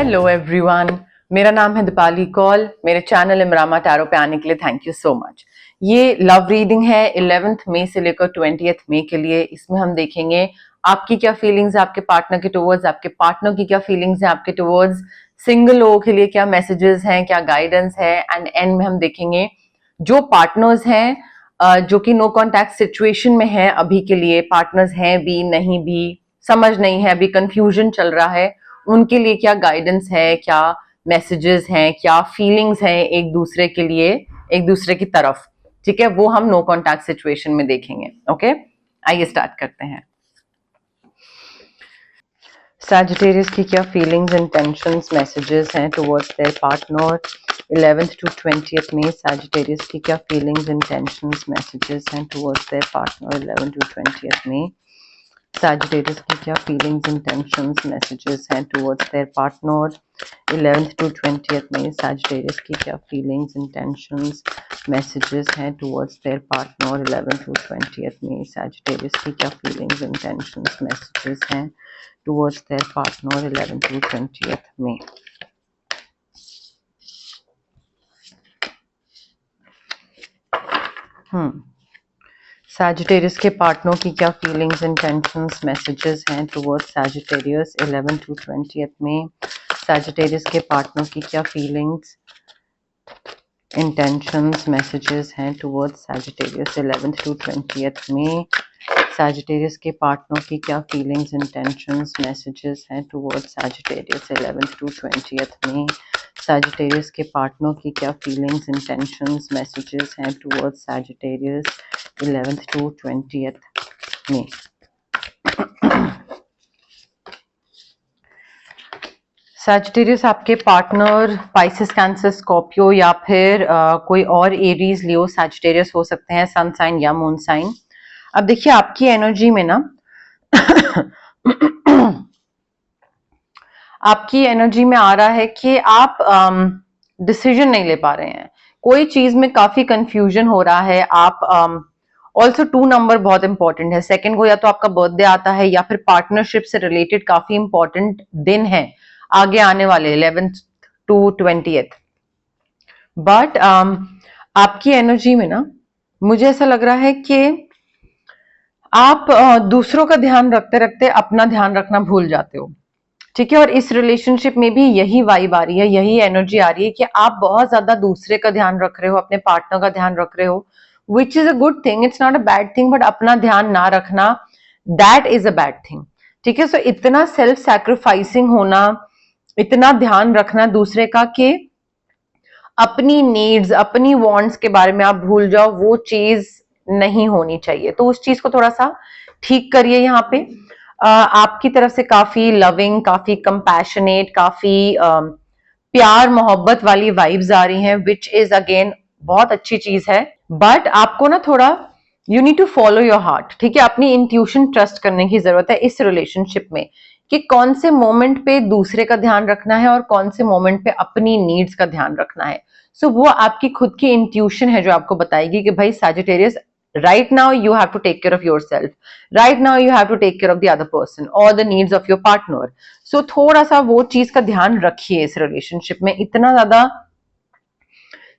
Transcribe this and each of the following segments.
Hello everyone, मेरा नाम है दीपाली कौल। मेरे चैनल इमरामा टैरो पे आने के लिए थैंक यू सो मच। ये लव रीडिंग है 11 मई से लेकर 20 मई के लिए। इसमें हम देखेंगे आपकी क्या फीलिंग्स है आपके पार्टनर के टुवर्ड्स, आपके पार्टनर की क्या फीलिंग्स है आपके टुवर्ड्स, सिंगल लोगों के लिए क्या मैसेजेस हैं, क्या गाइडेंस है। एंड एंड में हम देखेंगे जो पार्टनर्स हैं जो कि नो कॉन्टैक्ट सिचुएशन में है अभी के लिए, पार्टनर्स हैं भी नहीं भी, समझ नहीं है, अभी कंफ्यूजन चल रहा है, उनके लिए क्या गाइडेंस है, क्या मैसेजेस हैं, क्या फीलिंग्स हैं एक दूसरे के लिए, एक दूसरे की तरफ। ठीक है, वो हम नो कॉन्टैक्ट सिचुएशन में देखेंगे। ओके, आइए स्टार्ट करते हैं। सैजिटेरियस की क्या फीलिंग्स एंड टेंशंस मैसेजेस हैं towards their partner 11th to 20th May. Sagittarius की क्या फीलिंग्स एंड टेंशंस मैसेजेस हैं towards their partner 11th to 20th May. Sagittarius की क्या feelings and tensions messages हैं towards their partner 11th to 20th में। Sagittarius की क्या feelings and tensions messages हैं towards their partner 11th to 20th में। Sagittarius की क्या feelings and tensions messages हैं towards their partner 11th to 20th में। Sagittarius के पार्टनर की क्या फीलिंग्स एंड टेंशंस मैसेजेस हैं टुवर्ड्स Sagittarius 11 to 20th में। Sagittarius के पार्टनर की क्या फीलिंग्स एंड टेंशंस मैसेजेस हैं टुवर्ड्स Sagittarius 11 to 20th में। Sagittarius के पार्टनर की क्या फीलिंग्स एंड टेंशंस मैसेजेस हैं टुवर्ड्स Sagittarius 11 to 20th में। Sagittarius के पार्टनर की क्या फीलिंग्स एंड टेंशंस मैसेजेस हैं towards Sagittarius 11th to 20th में। Sagittarius आपके पार्टनर पाइसेस, कैंसर, स्कॉर्पियो या फिर कोई और एरीज, लियो, Sagittarius हो सकते हैं, सन साइन या मून साइन। अब देखिए आपकी एनर्जी में ना आपकी एनर्जी में आ रहा है कि आप डिसीजन नहीं ले पा रहे हैं, कोई चीज में काफी कंफ्यूजन हो रहा है। आप ऑल्सो 2 नंबर बहुत इंपॉर्टेंट है। सेकंड को या तो आपका बर्थडे आता है या फिर पार्टनरशिप से रिलेटेड काफी इंपॉर्टेंट दिन है आगे आने वाले 11th to 20th। बट आपकी एनर्जी में ना मुझे ऐसा लग रहा है कि आप दूसरों का ध्यान रखते रखते अपना ध्यान रखना भूल जाते हो। ठीक है, और इस रिलेशनशिप में भी यही वाइब आ रही है, यही एनर्जी आ रही है कि आप बहुत ज्यादा दूसरे का ध्यान रख रहे हो, अपने पार्टनर का ध्यान रख रहे हो, which is a good thing, it's not a bad thing, but अपना ध्यान ना रखना that is a bad thing. ठीक है, सो इतना सेल्फ सैक्रिफाइसिंग होना, इतना ध्यान रखना दूसरे का कि अपनी नीड्स, अपनी वांट्स के बारे में आप भूल जाओ, वो चीज नहीं होनी चाहिए। तो उस चीज को थोड़ा सा ठीक करिए। यहाँ पे आपकी तरफ से काफी लविंग, काफी कंपैशनेट, काफी प्यार मोहब्बत वाली वाइब्स आ रही हैं, विच इज अगेन बहुत अच्छी चीज है। बट आपको ना थोड़ा you need to follow your heart. ठीक है, अपनी इंट्यूशन ट्रस्ट करने की जरूरत है इस रिलेशनशिप में कि कौन से मोमेंट पे दूसरे का ध्यान रखना है और कौन से मोमेंट पे अपनी नीड्स का ध्यान रखना है। सो वो आपकी खुद की इंट्यूशन है जो आपको बताएगी कि भाई Sagittarius, right now you have to take care of yourself, right now you have to take care of the other person or the needs of your partner। so थोड़ा सा वो चीज का ध्यान रखिए इस रिलेशनशिप में। इतना ज्यादा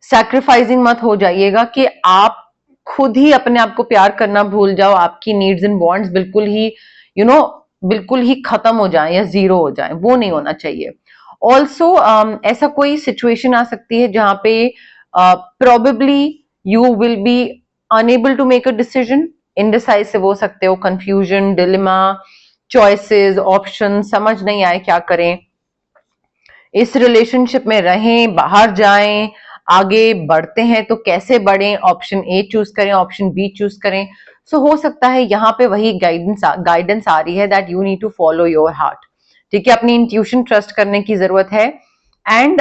सैक्रिफाइसिंग मत हो जाइएगा कि आप खुद ही अपने आप को प्यार करना भूल जाओ, आपकी नीड्स एंड वांट्स बिल्कुल ही बिल्कुल ही खत्म हो जाए या जीरो हो जाए, वो नहीं होना चाहिए। ऑल्सो ऐसा कोई सिचुएशन आ सकती है जहां पे probably you will be unable to make a decision, indecisive हो सकते हो, कंफ्यूजन, डिलेमा, चॉइसेस, ऑप्शन, समझ नहीं आए क्या करें। इस रिलेशनशिप में रहें, बाहर जाएं, आगे बढ़ते हैं तो कैसे बढ़ें, ऑप्शन ए चूज करें, ऑप्शन बी चूज करें। सो हो सकता है यहाँ पे वही गाइडेंस आ रही है that you need to follow your heart. ठीक है, अपनी इंट्यूशन ट्रस्ट करने की जरूरत है। एंड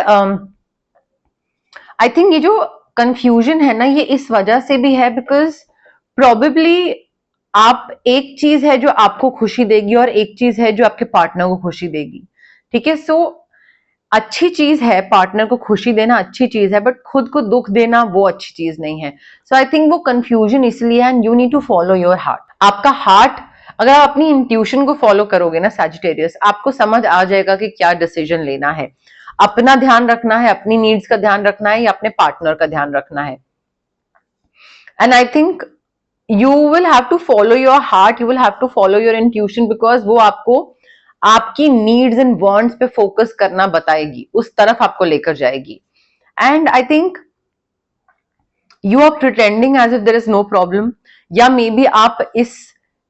आई थिंक ये जो कंफ्यूजन है ना, ये इस वजह से भी है बिकॉज प्रोबेबली आप, एक चीज है जो आपको खुशी देगी और एक चीज है जो आपके पार्टनर को खुशी देगी। ठीक है, सो अच्छी चीज है पार्टनर को खुशी देना, अच्छी चीज है, बट खुद को दुख देना वो अच्छी चीज नहीं है। सो आई थिंक वो कंफ्यूजन इसलिए है, and you need to follow your heart. आपका हार्ट अगर आप अपनी इंट्यूशन को फॉलो करोगे ना सैजिटेरियस, आपको समझ आ जाएगा कि क्या डिसीजन लेना है, अपना ध्यान रखना है, अपनी नीड्स का ध्यान रखना है या अपने पार्टनर का ध्यान रखना है. And I think you will have to follow your heart, you will have to follow your intuition, because वो आपको आपकी needs and wants पे focus करना बताएगी, उस तरफ आपको लेकर जाएगी. And I think you are pretending as if there is no problem, या मे बी आप इस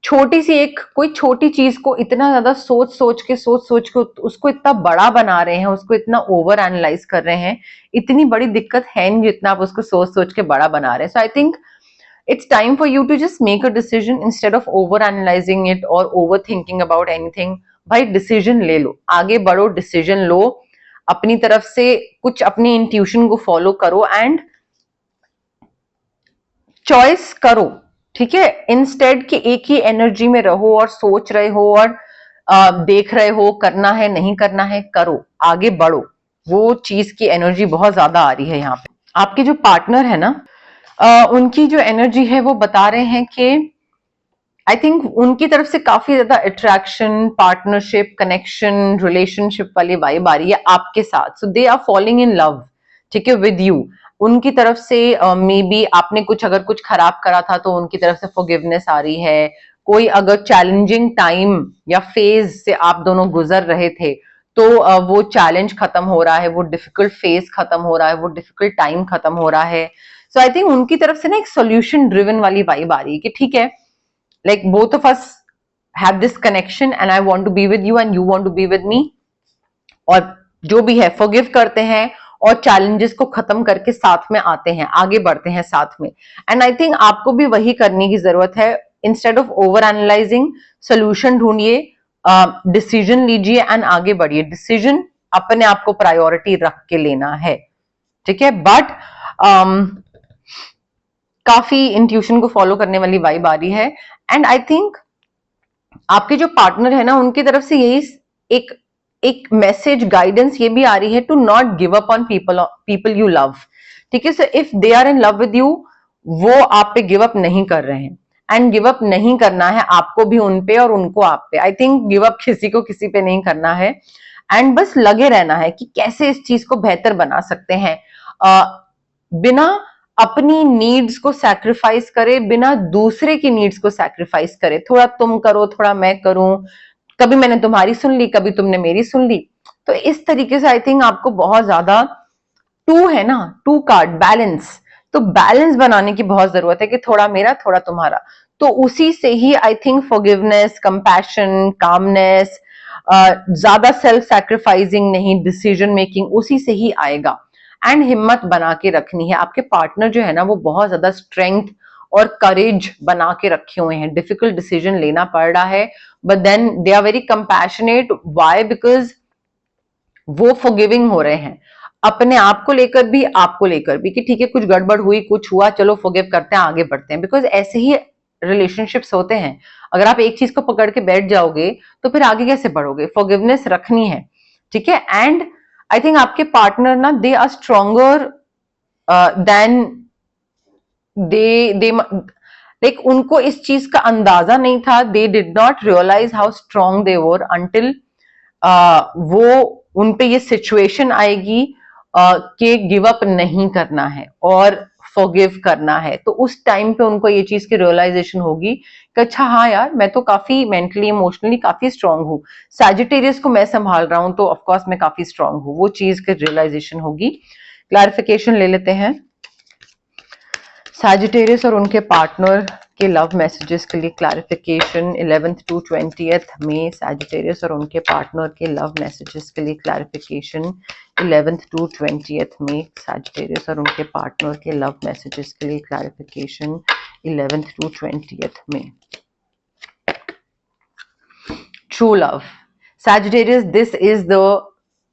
छोटी सी एक कोई छोटी चीज को इतना ज्यादा सोच सोच के उसको इतना बड़ा बना रहे हैं, उसको इतना ओवर एनालाइज कर रहे हैं. इतनी बड़ी दिक्कत है नहीं जितना आप उसको सोच के बड़ा बना रहे हैं. So I think it's time for you to just make a decision instead of over analyzing it or overthinking about anything. भाई डिसीजन ले लो, आगे बढ़ो, डिसीजन लो, अपनी तरफ से कुछ अपनी इंट्यूशन को फॉलो करो एंड चॉइस करो. ठीक है, इंस्टेड कि एक ही एनर्जी में रहो और सोच रहे हो और देख रहे हो करना है नहीं करना है, करो, आगे बढ़ो. वो चीज की एनर्जी बहुत ज्यादा आ रही है यहाँ पे. आपके जो पार्टनर है ना, उनकी जो एनर्जी है वो बता रहे हैं कि आई थिंक उनकी तरफ से काफी ज्यादा अट्रैक्शन, पार्टनरशिप, कनेक्शन, रिलेशनशिप वाली वाइब आ रही है आपके साथ. So they are falling in love, ठीक है, विद यू. उनकी तरफ से मे बी आपने कुछ अगर कुछ खराब करा था तो उनकी तरफ से फॉरगिवनेस आ रही है. कोई अगर चैलेंजिंग टाइम या फेज से आप दोनों गुजर रहे थे तो वो चैलेंज खत्म हो रहा है, वो डिफिकल्ट फेज खत्म हो रहा है, वो डिफिकल्ट टाइम खत्म हो रहा है. सो आई थिंक उनकी तरफ से ना एक सोल्यूशन ड्रिवन वाली वाइब आ रही है कि ठीक है, like both of us have this connection and I want to be with you and you want to be with me. और जो भी है फॉरगिव करते हैं और चैलेंजेस को खत्म करके साथ में आते हैं, आगे बढ़ते हैं साथ में. एंड आई थिंक आपको भी वही करने की जरूरत है. Instead of over analysing, solution ढूंढिए, डिसीजन लीजिए एंड आगे बढ़िए. डिसीजन अपने आप को प्रायोरिटी रख के लेना है, ठीक है. बट काफी इंट्यूशन को फॉलो करने वाली वाइब आ रही है. एंड आई थिंक आपके जो पार्टनर है ना, उनकी तरफ से यही एक मैसेज, गाइडेंस ये भी आ रही है to not give up on people you love. ठीक है, so if they are in love with you, वो आप पे गिव अप नहीं कर रहे हैं. एंड गिव अप नहीं करना है आपको भी उन पे और उनको आप पे. आई थिंक गिव अप किसी को किसी पे नहीं करना है. एंड बस लगे रहना है कि कैसे इस चीज को बेहतर बना सकते हैं, बिना अपनी नीड्स को सैक्रिफाइस करे, बिना दूसरे की नीड्स को सैक्रिफाइस करे. थोड़ा तुम करो, थोड़ा मैं करूं, कभी मैंने तुम्हारी सुन ली, कभी तुमने मेरी सुन ली. तो इस तरीके से आई थिंक आपको बहुत ज्यादा टू है ना, टू कार्ड बैलेंस, तो बैलेंस बनाने की बहुत जरूरत है कि थोड़ा मेरा थोड़ा तुम्हारा. तो उसी से ही I think forgiveness, compassion, calmness, ज्यादा सेल्फ सैक्रिफाइसिंग नहीं, डिसीजन मेकिंग उसी से ही आएगा. एंड हिम्मत बना के रखनी है. आपके पार्टनर जो है ना, वो बहुत ज्यादा स्ट्रेंथ और करेज बना के रखे हुए हैं. डिफिकल्ट डिसीजन लेना पड़ रहा है, but then they are very compassionate. Why? Because वो फॉरगिविंग हो रहे हैं, अपने आप को लेकर भी, आपको लेकर भी, कि ठीक है कुछ गड़बड़ हुई, कुछ हुआ, चलो फॉरगिव करते हैं, आगे बढ़ते हैं. बिकॉज ऐसे ही रिलेशनशिप्स होते हैं. अगर आप एक चीज को पकड़ के बैठ जाओगे तो फिर आगे कैसे बढ़ोगे? फॉरगिवनेस रखनी है, ठीक है. एंड आई थिंक आपके पार्टनर ना, they are stronger than they like उनको इस चीज का अंदाजा नहीं था. They did not realize how strong they were until वो उन पे ये सिचुएशन आएगी कि गिव अप नहीं करना है और फॉरगिव करना है. तो उस टाइम पे उनको ये चीज की रियलाइजेशन होगी कि अच्छा हाँ यार, मैं तो काफी मेंटली इमोशनली काफी स्ट्रांग हूँ, सैजिटेरियस को मैं संभाल रहा हूं तो ऑफकोर्स मैं काफी स्ट्रांग हूँ. वो चीज की रियलाइजेशन होगी. क्लैरिफिकेशन ले लेते हैं. सैजिटेरियस और उनके पार्टनर के लव मैसेजेस के लिए क्लैरिफिकेशन 11th to 20th में. सैजिटेरियस और उनके पार्टनर के लव मैसेजेस के लिए क्लैरिफिकेशन 11th to 20th में. सैजिटेरियस और उनके पार्टनर के लव मैसेजेस के लिए क्लैरिफिकेशन 11th to 20th में. True love. Sagittarius,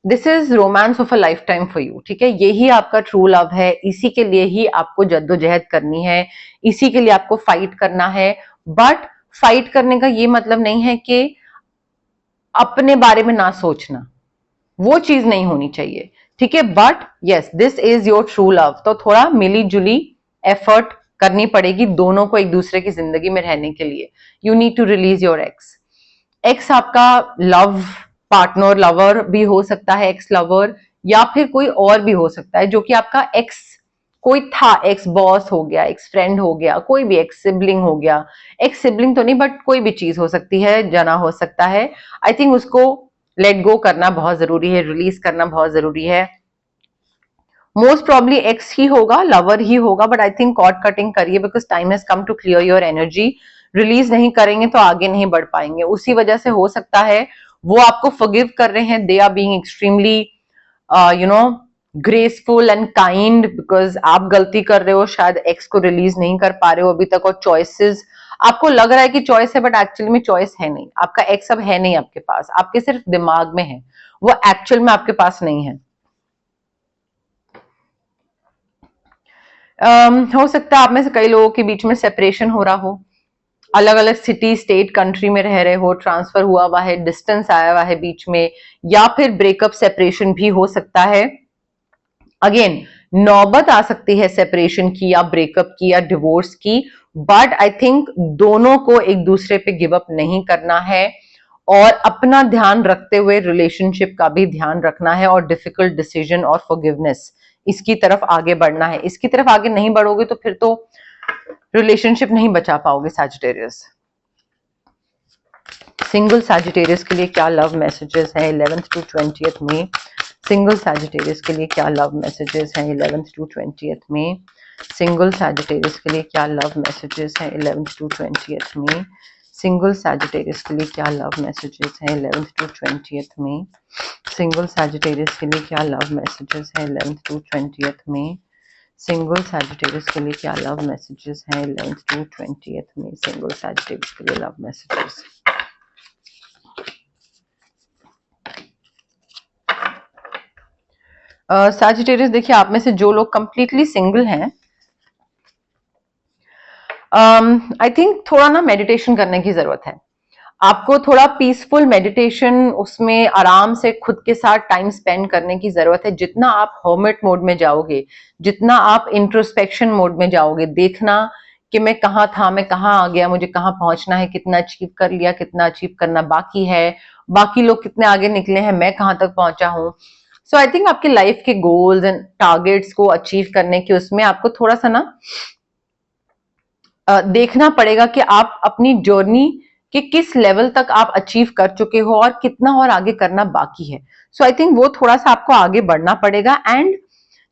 this is romance of a life time for you. ठीक है, यही आपका ट्रू लव है. इसी के लिए ही आपको जद्दोजहद करनी है, इसी के लिए आपको फाइट करना है. बट फाइट करने का ये मतलब नहीं है कि अपने बारे में ना सोचना, वो चीज नहीं होनी चाहिए. ठीक है, but yes, this is your true love. तो थोड़ा मिली जुली एफर्ट करनी पड़ेगी दोनों को एक दूसरे की जिंदगी में रहने के लिए। You need to release your ex. Ex आपका लव पार्टनर, लवर भी हो सकता है, एक्स लवर, या फिर कोई और भी हो सकता है जो कि आपका एक्स कोई था, एक्स बॉस हो गया, एक्स फ्रेंड हो गया, कोई भी एक्स सिबलिंग हो गया। एक्स सिबलिंग तो नहीं, बट कोई भी चीज हो सकती है, जना हो सकता है। आई थिंक उसको लेट गो करना बहुत जरूरी है, रिलीज करना बहुत जरूरी है। मोस्ट प्रॉब्ली एक्स ही होगा, लवर ही होगा, but I think cord cutting करिए because time has come to clear your energy. Release नहीं करेंगे तो आगे नहीं बढ़ पाएंगे। उसी वजह से हो सकता है वो आपको फॉरगिव कर रहे हैं, they are being extremely you know graceful and kind, because आप गलती कर रहे हो, शायद एक्स को रिलीज नहीं कर पा रहे हो अभी तक, और चॉइसेस आपको लग रहा है कि चॉइस है, बट एक्चुअली में चॉइस है नहीं। आपका एक्स अब है नहीं आपके पास, आपके सिर्फ दिमाग में है, वो एक्चुअल में आपके पास नहीं है। हो सकता है आप में से कई लोगों के बीच में सेपरेशन हो रहा हो, अलग अलग सिटी स्टेट कंट्री में रह रहे हो, ट्रांसफर हुआ है, डिस्टेंस आया हुआ है बीच में, या फिर ब्रेकअप सेपरेशन भी हो सकता है। अगेन नौबत आ सकती है सेपरेशन की या ब्रेकअप की या डिवोर्स की, बट आई थिंक दोनों को एक दूसरे पे गिव अप नहीं करना है और अपना ध्यान रखते हुए रिलेशनशिप का भी ध्यान रखना है और डिफिकल्ट डिसीजन और फॉरगिवनेस इसकी तरफ आगे बढ़ना है। इसकी तरफ आगे नहीं बढ़ोगे तो फिर तो रिलेशनशिप नहीं बचा पाओगे। सैजिटेरियस, सिंगल सैजिटेरियस के लिए क्या लव मैसेजेस हैं 11th to 20th में? सिंगल सैजिटेरियस के लिए क्या लव मैसेजेस हैं 11th to 20th में? सिंगल सैजिटेरियस के लिए क्या लव मैसेजेस हैं 11th to 20th में? सिंगल सैजिटेरियस के लिए क्या लव मैसेजेस हैं 11th to 20th में? सिंगल सैजिटेरियस के लिए क्या लव मैसेजेस हैं 11th to 20th में? सिंगल सैजिटेरियस के लिए क्या लव मैसेजेस हैं 11th to 20th में? सिंगल सैजिटेरियस के लिए लव मैसेजेस। सैजिटेरियस देखिए, आप में से जो लोग कंप्लीटली सिंगल हैं, आई थिंक थोड़ा ना मेडिटेशन करने की जरूरत है। आपको थोड़ा पीसफुल मेडिटेशन, उसमें आराम से खुद के साथ टाइम स्पेंड करने की जरूरत है। जितना आप हर्मिट मोड में जाओगे, जितना आप इंट्रोस्पेक्शन मोड में जाओगे, देखना कि मैं कहाँ था, मैं कहाँ आ गया, मुझे कहाँ पहुंचना है, कितना अचीव कर लिया, कितना अचीव करना बाकी है, बाकी लोग कितने आगे निकले हैं, मैं कहाँ तक पहुंचा हूँ। सो आई थिंक आपके लाइफ के गोल्स एंड टारगेट्स को अचीव करने के उसमें आपको थोड़ा सा ना देखना पड़ेगा कि आप अपनी जर्नी के किस लेवल तक आप अचीव कर चुके हो और कितना और आगे करना बाकी है। सो आई थिंक वो थोड़ा सा आपको आगे बढ़ना पड़ेगा। एंड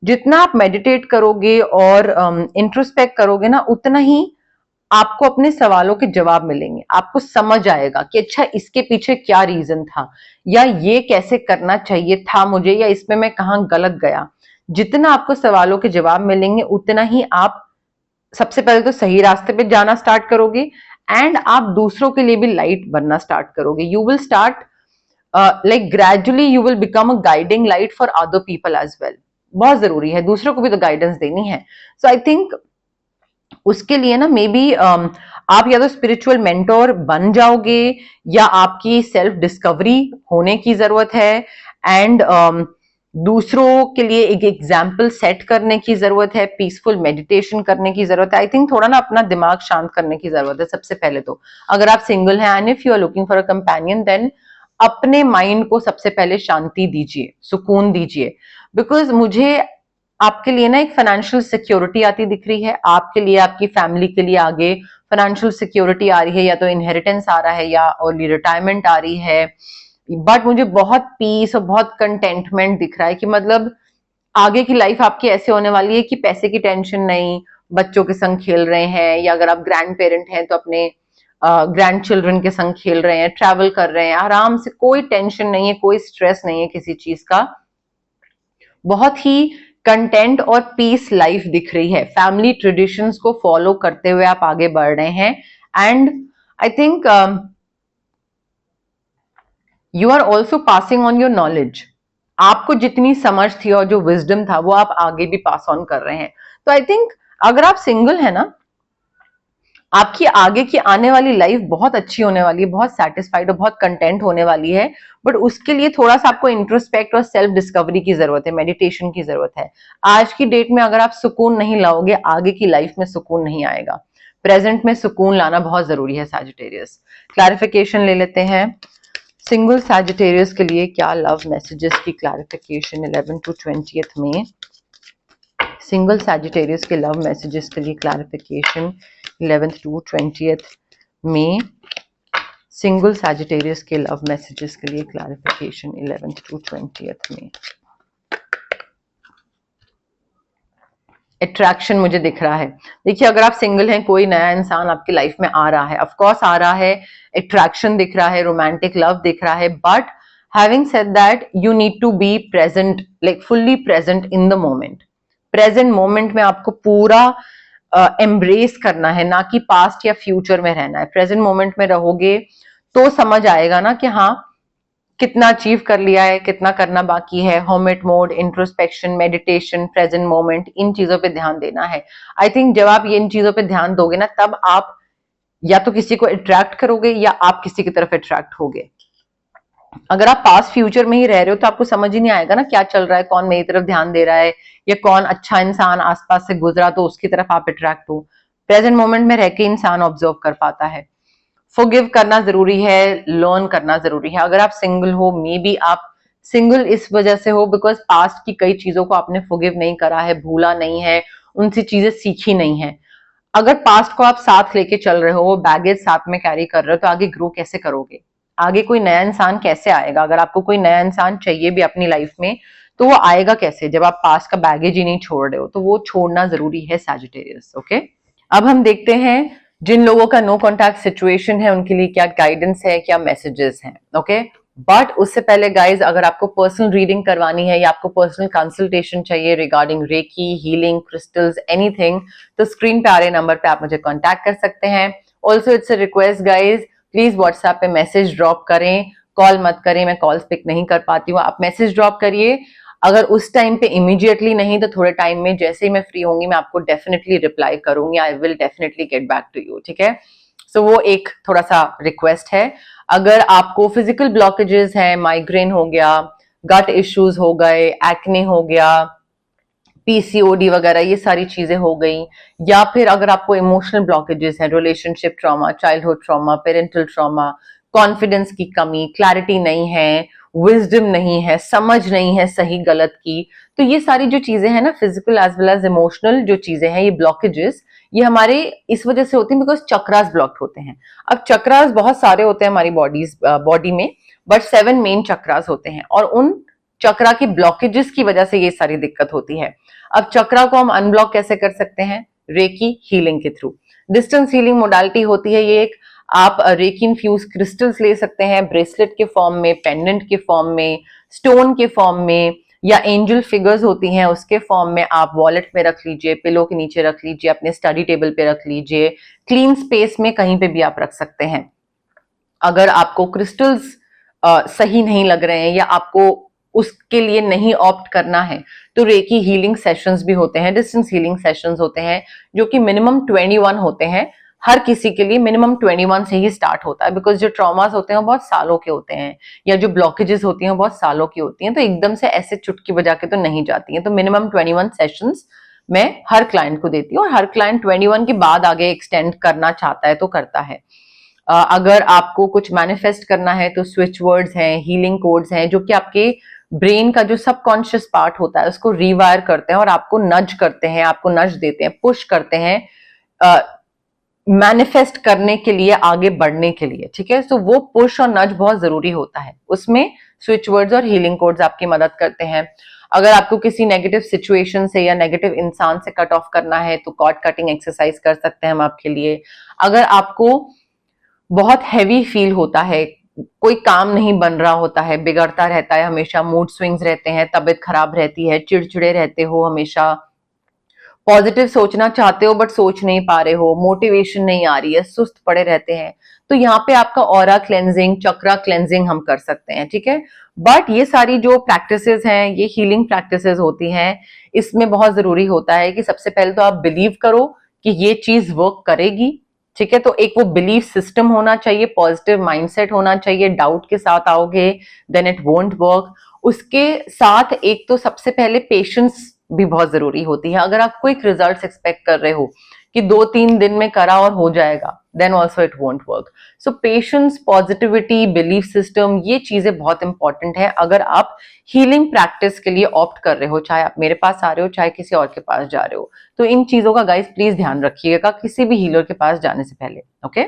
जितना आप मेडिटेट करोगे और इंट्रोस्पेक्ट करोगे ना, उतना ही आपको अपने सवालों के जवाब मिलेंगे। आपको समझ आएगा कि अच्छा इसके पीछे क्या रीजन था, या ये कैसे करना चाहिए था मुझे, या इसमें मैं कहाँ गलत गया। जितना आपको सवालों के जवाब मिलेंगे उतना ही आप सबसे पहले तो सही रास्ते पे जाना स्टार्ट करोगे, एंड आप दूसरों के लिए भी लाइट बनना स्टार्ट करोगे। You will start like gradually you will become a guiding light for other people as well. बहुत जरूरी है, दूसरों को भी तो गाइडेंस देनी है। सो आई थिंक उसके लिए ना मे बी आप या तो स्पिरिचुअल मेंटोर बन जाओगे, या आपकी सेल्फ डिस्कवरी होने की जरूरत है, एंड दूसरों के लिए एक एग्जाम्पल सेट करने की जरूरत है, पीसफुल मेडिटेशन करने की जरूरत है। आई थिंक थोड़ा ना अपना दिमाग शांत करने की जरूरत है सबसे पहले तो। अगर आप सिंगल हैं and if you are looking for a companion, then अपने माइंड को सबसे पहले शांति दीजिए, सुकून दीजिए। बिकॉज मुझे आपके लिए ना एक फाइनेंशियल सिक्योरिटी आती दिख रही है, आपके लिए, आपकी फैमिली के लिए आगे फाइनेंशियल सिक्योरिटी आ रही है, या तो इनहेरिटेंस आ रहा है या अर्ली रिटायरमेंट आ रही है। बट मुझे बहुत पीस और बहुत कंटेंटमेंट दिख रहा है कि मतलब आगे की लाइफ आपकी ऐसे होने वाली है कि पैसे की टेंशन नहीं, बच्चों के संग खेल रहे हैं, या अगर आप ग्रैंड पेरेंट हैं तो अपने ग्रैंड चिल्ड्रन के संग खेल रहे हैं, ट्रैवल कर रहे हैं आराम से, कोई टेंशन नहीं है, कोई स्ट्रेस नहीं है किसी चीज का। बहुत ही कंटेंट और पीस लाइफ दिख रही है। फैमिली ट्रेडिशंस को फॉलो करते हुए आप आगे बढ़ रहे हैं, and I think you are also passing on your knowledge. आपको जितनी समझ थी और जो विजडम था वो आप आगे भी पास ऑन कर रहे हैं। तो आई थिंक अगर आप सिंगल है ना, आपकी आगे की आने वाली लाइफ बहुत अच्छी होने वाली है, बहुत सेटिस्फाइड और बहुत कंटेंट होने वाली है, बट उसके लिए थोड़ा सा आपको इंट्रोस्पेक्ट और सेल्फ डिस्कवरी की जरूरत है, मेडिटेशन की जरूरत है। आज की डेट में अगर आप सुकून नहीं लाओगे, आगे की लाइफ में सुकून नहीं आएगा। प्रेजेंट में सुकून लाना बहुत जरूरी है सैजिटेरियस। क्लैरिफिकेशन ले लेते हैं। सिंगल सैजिटेरियस के लिए क्या लव मैसेजेस की क्लैरिफिकेशन 11 to 20 में। सिंगल सैजिटेरियस के लव मैसेजेस के लिए क्लैरिफिकेशन 11 to 20 में। सिंगल सैजिटेरियस के लव मैसेजेस के लिए क्लैरिफिकेशन 11 to 20 में। अट्रैक्शन मुझे दिख रहा है। देखिए, अगर आप सिंगल हैं, कोई नया इंसान आपकी लाइफ में आ रहा है, ऑफ कोर्स आ रहा है, अट्रैक्शन दिख रहा है, रोमांटिक लव दिख रहा है, but having said that you need to be present, like fully present in the moment. Present moment में आपको पूरा एम्ब्रेस करना है, ना कि पास्ट या फ्यूचर में रहना है। प्रेजेंट मोमेंट में रहोगे तो समझ आएगा ना कि हाँ, कितना अचीव कर लिया है, कितना करना बाकी है। Hermit mode, introspection, meditation, present moment, इन चीजों पे ध्यान देना है। आई थिंक जब आप ये इन चीजों पे ध्यान दोगे ना, तब आप या तो किसी को अट्रैक्ट करोगे या आप किसी की तरफ अट्रैक्ट होगे। अगर आप पास्ट फ्यूचर में ही रह रहे हो तो आपको समझ ही नहीं आएगा ना क्या चल रहा है, कौन मेरी तरफ ध्यान दे रहा है, या कौन अच्छा इंसान आसपास से गुजरा तो उसकी तरफ आप अट्रैक्ट हो। प्रेजेंट मोमेंट में रह के इंसान ऑब्जर्व कर पाता है। फॉरगिव करना जरूरी है, लर्न करना जरूरी है। अगर आप सिंगल हो, मे बी आप सिंगल इस वजह से हो बिकॉज पास्ट की कई चीजों को आपने फॉरगिव नहीं करा है, भूला नहीं है, उनसे चीजें सीखी नहीं है। अगर पास्ट को आप साथ लेके चल रहे हो, वो बैगेज साथ में कैरी कर रहे हो, तो आगे ग्रो कैसे करोगे? आगे कोई नया इंसान कैसे आएगा? अगर आपको कोई नया इंसान चाहिए भी अपनी लाइफ में, तो वो आएगा कैसे जब आप पास्ट का बैगेज ही नहीं छोड़ रहे हो? तो वो छोड़ना जरूरी है सैजिटेरियस। ओके, अब हम देखते हैं जिन लोगों का नो कॉन्टैक्ट सिचुएशन है उनके लिए क्या गाइडेंस है, क्या मैसेजेस हैं। ओके, बट उससे पहले गाइज, अगर आपको पर्सनल रीडिंग करवानी है या आपको पर्सनल कंसल्टेशन चाहिए regarding reiki, healing, crystals, anything, तो स्क्रीन पे आ रहे नंबर पे आप मुझे कांटेक्ट कर सकते हैं। Also it's a request guys, please WhatsApp पे मैसेज ड्रॉप करें, कॉल मत करें, मैं कॉल्स पिक नहीं कर पाती हूँ। आप मैसेज ड्रॉप करिए, अगर उस टाइम पे इमीडिएटली नहीं तो थोड़े टाइम में, जैसे ही मैं फ्री होंगी मैं आपको डेफिनेटली रिप्लाई करूंगी। I will definitely get back to you, ठीक है? सो वो एक थोड़ा सा रिक्वेस्ट है। अगर आपको फिजिकल ब्लॉकेजेस हैं, माइग्रेन हो गया, गट इश्यूज हो गए, एक्ने हो गया, पीसीओडी वगैरह, ये सारी चीजें हो गई, या फिर अगर आपको इमोशनल ब्लॉकेजेस हैं, relationship trauma, childhood trauma, parental trauma, confidence की कमी, क्लैरिटी नहीं है, विजडम नहीं है, समझ नहीं है सही गलत की, तो ये सारी जो चीजें हैं ना, physical as well as emotional जो चीजें हैं, ये ब्लॉकेजेस, ये हमारे इस वजह से होती है बिकॉज चक्रास ब्लॉक्ड होते हैं। अब चक्रास बहुत सारे होते हैं हमारी बॉडी में, बट 7 मेन चक्रास होते हैं, और उन चक्रा की ब्लॉकेजेस की वजह से ये सारी दिक्कत होती है। अब चक्रा को हम अनब्लॉक कैसे कर सकते हैं? रेकी हीलिंग के थ्रू। डिस्टेंस हीलिंग मोडालिटी होती है ये एक। आप रेकी इन्फ्यूज क्रिस्टल्स ले सकते हैं, ब्रेसलेट के फॉर्म में, पेंडेंट के फॉर्म में, स्टोन के फॉर्म में, या एंजल फिगर्स होती हैं उसके फॉर्म में। आप वॉलेट में रख लीजिए, पिलो के नीचे रख लीजिए, अपने स्टडी टेबल पे रख लीजिए, क्लीन स्पेस में कहीं पे भी आप रख सकते हैं। अगर आपको क्रिस्टल्स सही नहीं लग रहे हैं या आपको उसके लिए नहीं ऑप्ट करना है, तो रेकी हीलिंग सेशंस भी होते हैं, डिस्टेंस हीलिंग सेशंस होते हैं, जो कि मिनिमम 21 होते हैं। हर किसी के लिए मिनिमम 21 से ही स्टार्ट होता है, बिकॉज जो ट्रॉमास होते हैं वो बहुत सालों के होते हैं, या जो ब्लॉकेजेस होती हैं वो बहुत सालों की होती हैं, तो एकदम से ऐसे चुटकी बजा के तो नहीं जाती हैं। तो मिनिमम 21 सेशंस मैं हर क्लाइंट को देती हूँ, और हर क्लाइंट 21 के बाद आगे एक्सटेंड करना चाहता है तो करता है। अगर आपको कुछ मैनिफेस्ट करना है तो स्विच वर्ड्स हैं, हीलिंग कोड्स हैं, जो कि आपके ब्रेन का जो सबकॉन्शियस पार्ट होता है उसको रिवायर करते हैं और आपको नज करते हैं, आपको नज देते हैं, पुश करते हैं मैनिफेस्ट करने के लिए, आगे बढ़ने के लिए, ठीक है? तो वो पुश और नज बहुत जरूरी होता है, उसमें स्विच वर्ड्स और हीलिंग कोड्स आपकी मदद करते हैं। अगर आपको किसी नेगेटिव सिचुएशन से या नेगेटिव इंसान से कट ऑफ करना है तो कॉर्ड कटिंग एक्सरसाइज कर सकते हैं हम आपके लिए। अगर आपको बहुत हैवी फील होता है, कोई काम नहीं बन रहा होता है, बिगड़ता रहता है हमेशा, मूड स्विंग्स रहते हैं, तबीयत खराब रहती है, चिड़चिड़े रहते हो हमेशा, पॉजिटिव सोचना चाहते हो बट सोच नहीं पा रहे हो, मोटिवेशन नहीं आ रही है, सुस्त पड़े रहते हैं, तो यहाँ पे आपका ऑरा क्लेंजिंग, चक्रा क्लेंजिंग हम कर सकते हैं, ठीक है? बट ये सारी जो प्रैक्टिसेस हैं, ये हीलिंग प्रैक्टिसेस होती हैं, इसमें बहुत जरूरी होता है कि सबसे पहले तो आप बिलीव करो कि ये चीज वर्क करेगी, ठीक है, तो एक वो बिलीफ सिस्टम होना चाहिए, पॉजिटिव माइंडसेट होना चाहिए। डाउट के साथ आओगे देन इट वोंट वर्क। उसके साथ एक तो सबसे पहले पेशेंस भी बहुत जरूरी होती है। अगर आप क्विक रिजल्ट्स एक्सपेक्ट कर रहे हो कि 2-3 दिन में करा और हो जाएगा, then also it won't work. So patience, positivity, belief system, ये चीजें बहुत इंपॉर्टेंट है अगर आप हीलिंग प्रैक्टिस के लिए ऑप्ट कर रहे हो, चाहे आप मेरे पास आ रहे हो चाहे किसी और के पास जा रहे हो। तो इन चीजों का गाइस प्लीज ध्यान रखिएगा किसी भी हीलर के पास जाने से पहले। ओके,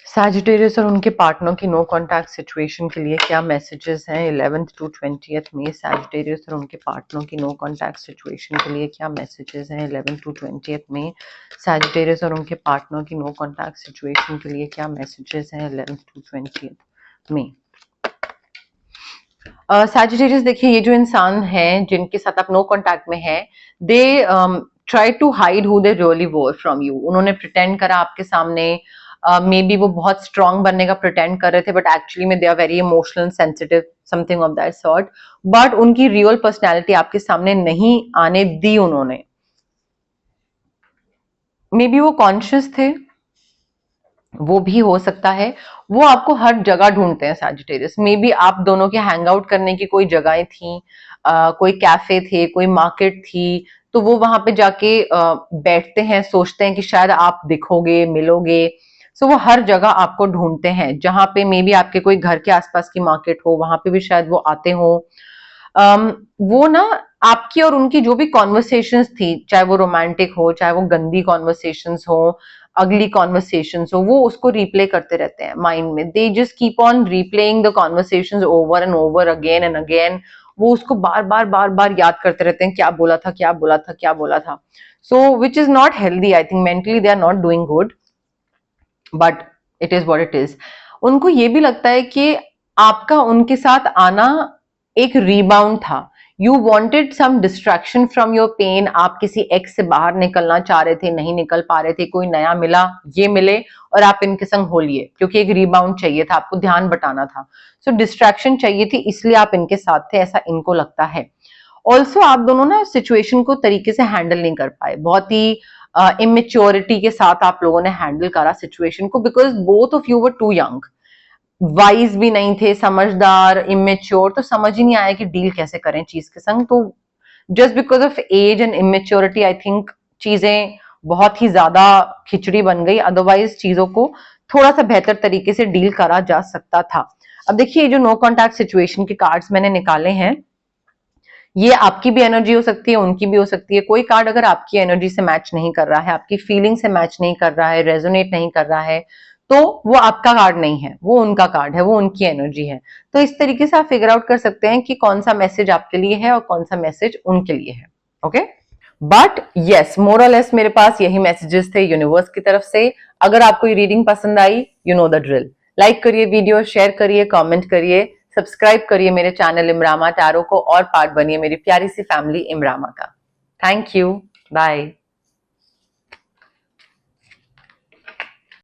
सैजिटेरियस और उनके पार्टनर की नो कॉन्टैक्ट सिचुएशन के लिए क्या मैसेजेस हैं 11th to 20th में? सैजिटेरियस और उनके पार्टनर की नो कॉन्टैक्ट सिचुएशन के लिए क्या मैसेजेस हैं 11th to 20th में? सैजिटेरियस और उनके पार्टनर की नो कॉन्टैक्ट सिचुएशन के लिए क्या मैसेजेस हैं 11th to 20th में? सैजिटेरियस देखिए, ये जो इंसान हैं जिनके साथ आप नो कॉन्टैक्ट में हैं, they try to hide who they really were from you. उन्होंने प्रिटेंड करा आपके सामने, मे बी वो बहुत स्ट्रांग बनने का प्रिटेंड कर रहे थे, बट एक्चुअली में they are very emotional, sensitive, something of that sort. But उनकी रियल पर्सनैलिटी आपके सामने नहीं आने दी उन्होंने। मे बी वो कॉन्शियस थे, वो भी हो सकता है। वो आपको हर जगह ढूंढते हैं सैजिटेरियस। मे बी आप दोनों के हैंग आउट करने की कोई जगहें थी, कोई कैफे थे, कोई मार्केट थी, तो वो वहां पे जाके बैठते हैं, सोचते हैं कि शायद आप दिखोगे, मिलोगे। सो वो हर जगह आपको ढूंढते हैं, जहां पे मे बी आपके कोई घर के आसपास की मार्केट हो, वहां पे भी शायद वो आते हो। वो ना आपकी और उनकी जो भी कॉन्वर्सेशंस थी, चाहे वो रोमांटिक हो, चाहे वो गंदी कॉन्वर्सेशंस हो, अगली कॉन्वर्सेशंस हो, वो उसको रिप्ले करते रहते हैं माइंड में। They just keep on replaying the conversations over and over, again and again. वो उसको बार बार बार बार याद करते रहते हैं, क्या बोला था, क्या बोला था, क्या बोला था। So which is not healthy. I think mentally they are not doing good, but it is what it is. उनको ये भी लगता है कि आपका उनके साथ आना एक रीबाउंड था। You wanted some distraction from your pain. आप किसी एक्स से बाहर निकलना चाह रहे थे, नहीं निकल पा रहे थे, कोई नया मिला, ये मिले और आप इनके संग हो लिए, क्योंकि एक रीबाउंड चाहिए था, आपको ध्यान बटाना था। सो डिस्ट्रैक्शन चाहिए थी, इसलिए आप इनके साथ थे, ऐसा इनको लगता है। ऑल्सो आप दोनों ना सिचुएशन को तरीके से हैंडल नहीं कर पाए, बहुत ही इमेच्योरिटी के साथ आप लोगों ने हैंडल करा सिचुएशन को, because both of you were too young. Wise भी नहीं थे, समझदार, इमेच्योर, तो समझ ही नहीं आया कि डील कैसे करें चीज के संग। तो just because of age and immaturity I think चीजें बहुत ही ज्यादा खिचड़ी बन गई। अदरवाइज चीजों को थोड़ा सा बेहतर तरीके से डील करा जा सकता था। अब देखिए, जो नो कॉन्टैक्ट सिचुएशन के कार्ड्स मैंने निकाले हैं, ये आपकी भी एनर्जी हो सकती है, उनकी भी हो सकती है। कोई कार्ड अगर आपकी एनर्जी से मैच नहीं कर रहा है, आपकी फीलिंग से मैच नहीं कर रहा है, रेजोनेट नहीं कर रहा है, तो वो आपका कार्ड नहीं है, वो उनका कार्ड है, वो उनकी एनर्जी है। तो इस तरीके से आप फिगर आउट कर सकते हैं कि कौन सा मैसेज आपके लिए है और कौन सा मैसेज उनके लिए है। ओके, बट यस, मोर और लेस मेरे पास यही मैसेजेस थे यूनिवर्स की तरफ से। अगर आपको ये रीडिंग पसंद आई, you know the drill. Like करिए वीडियो, शेयर करिए, कमेंट करिए, सब्सक्राइब करिए मेरे चैनल इमरामा टैरो को और पार्ट बनिए मेरी प्यारी सी फैमिली इमरामा का। Thank you, bye.